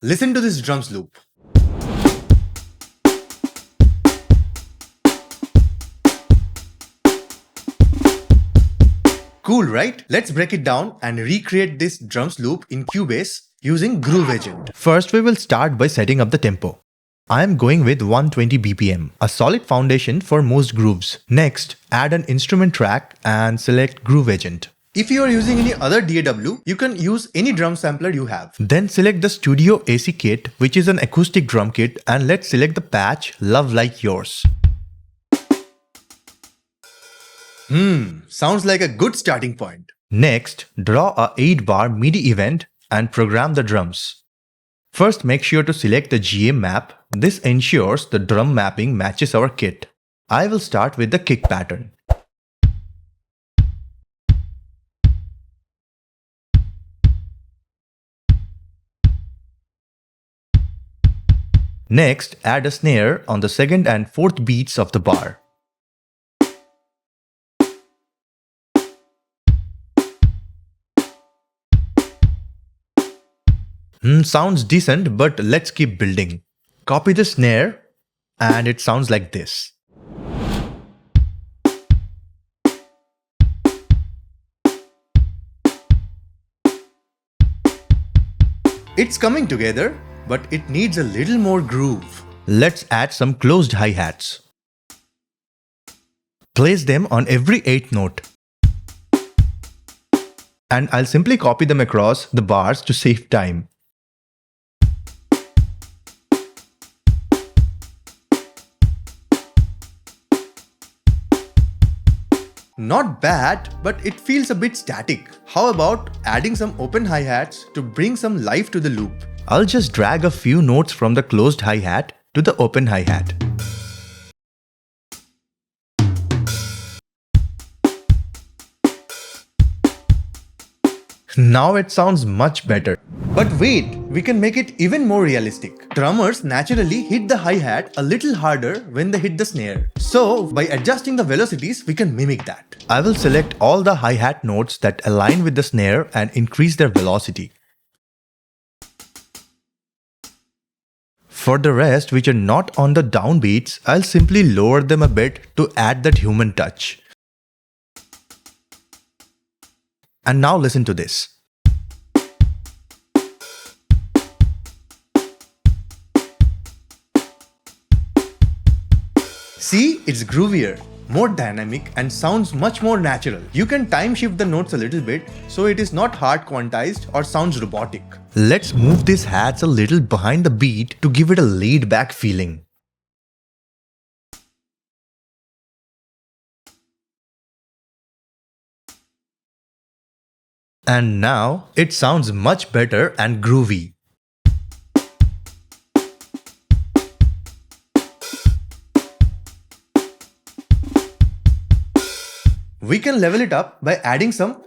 Listen to this drums loop. Cool, right? Let's break it down and recreate this drums loop in Cubase using Groove Agent. First, we will start by setting up the tempo. I am going with 120 BPM, a solid foundation for most grooves. Next, add an instrument track and select Groove Agent. If you are using any other DAW, you can use any drum sampler you have. Then select the Studio AC kit, which is an acoustic drum kit, and let's select the patch Love Like Yours. Sounds like a good starting point. Next, draw a 8-bar MIDI event and program the drums. First, make sure to select the GM map. This ensures the drum mapping matches our kit. I will start with the kick pattern. Next, add a snare on the second and fourth beats of the bar. Sounds decent, but let's keep building. Copy the snare and it sounds like this. It's coming together, but it needs a little more groove. Let's add some closed hi-hats. Place them on every 8th note. And I'll simply copy them across the bars to save time. Not bad, but it feels a bit static. How about adding some open hi-hats to bring some life to the loop? I'll just drag a few notes from the closed hi-hat to the open hi-hat. Now it sounds much better. But wait, we can make it even more realistic. Drummers naturally hit the hi-hat a little harder when they hit the snare. So, by adjusting the velocities, we can mimic that. I will select all the hi-hat notes that align with the snare and increase their velocity. For the rest, which are not on the downbeats, I'll simply lower them a bit to add that human touch. And now listen to this. See, it's groovier, more dynamic and sounds much more natural. You can time shift the notes a little bit so it is not hard quantized or sounds robotic. Let's move these hats a little behind the beat to give it a laid back feeling. And now it sounds much better and groovy. We can level it up by adding some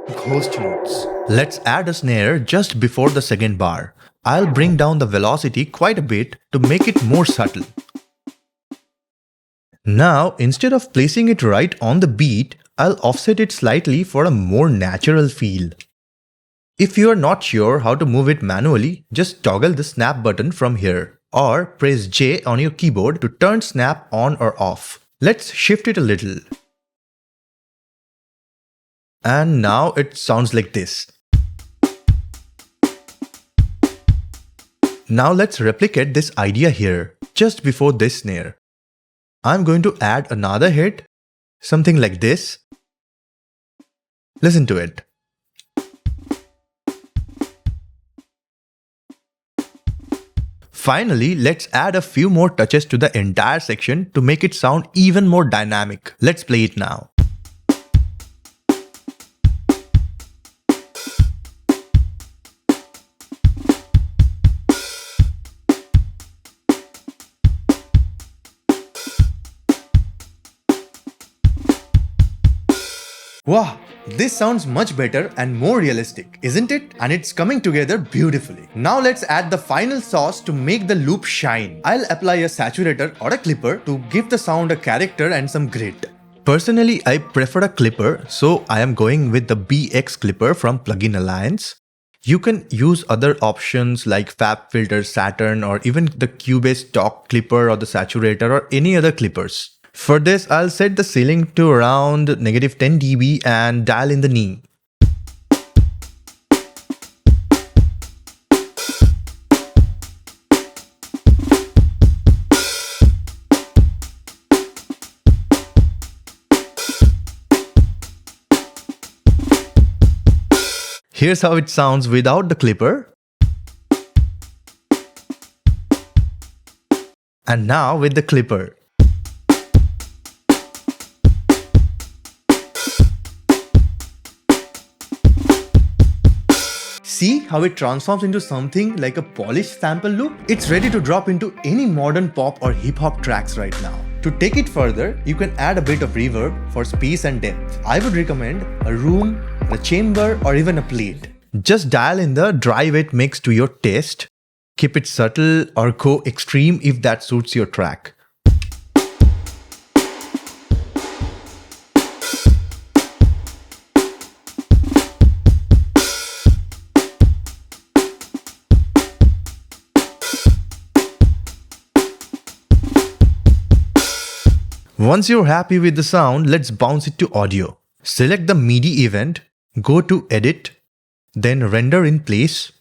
ghost notes. Let's add a snare just before the second bar. I'll bring down the velocity quite a bit to make it more subtle. Now, instead of placing it right on the beat, I'll offset it slightly for a more natural feel. If you are not sure how to move it manually, just toggle the snap button from here or press J on your keyboard to turn snap on or off. Let's shift it a little. And now it sounds like this. Now let's replicate this idea here, just before this snare. I'm going to add another hit, something like this. Listen to it. Finally, let's add a few more touches to the entire section to make it sound even more dynamic. Let's play it now. Wow, this sounds much better and more realistic, isn't it? And it's coming together beautifully. Now let's add the final sauce to make the loop shine. I'll apply a saturator or a clipper to give the sound a character and some grit. Personally, I prefer a clipper, so I am going with the BX clipper from Plugin Alliance. You can use other options like FabFilter Saturn or even the Cubase stock clipper or the saturator or any other clippers. For this, I'll set the ceiling to around -10 dB and dial in the knee. Here's how it sounds without the clipper. And now with the clipper. See how it transforms into something like a polished sample loop? It's ready to drop into any modern pop or hip hop tracks right now. To take it further, you can add a bit of reverb for space and depth. I would recommend a room, a chamber, or even a plate. Just dial in the dry wet mix to your taste. Keep it subtle or go extreme if that suits your track. Once you're happy with the sound, let's bounce it to audio. Select the MIDI event, go to Edit, then Render in Place.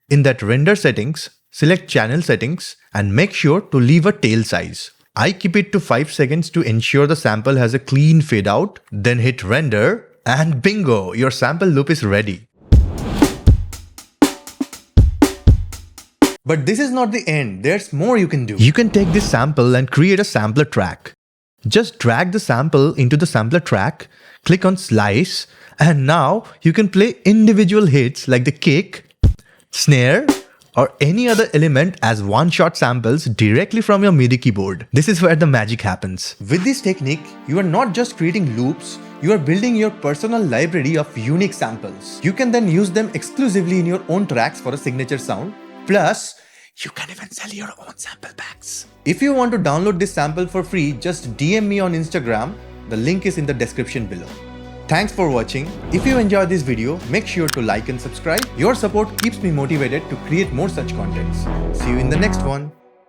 In that render settings, select Channel Settings and make sure to leave a tail size. I keep it to 5 seconds to ensure the sample has a clean fade out. Then hit Render and bingo, your sample loop is ready. But this is not the end, there's more you can do. You can take this sample and create a sampler track. Just drag the sample into the sampler track, click on Slice, and now you can play individual hits like the kick, snare, or any other element as one-shot samples directly from your MIDI keyboard. This is where the magic happens. With this technique, you are not just creating loops, you are building your personal library of unique samples. You can then use them exclusively in your own tracks for a signature sound. Plus, you can even sell your own sample packs. If you want to download this sample for free, just DM me on Instagram. The link is in the description below. Thanks for watching. If you enjoyed this video, make sure to like and subscribe. Your support keeps me motivated to create more such contents. See you in the next one.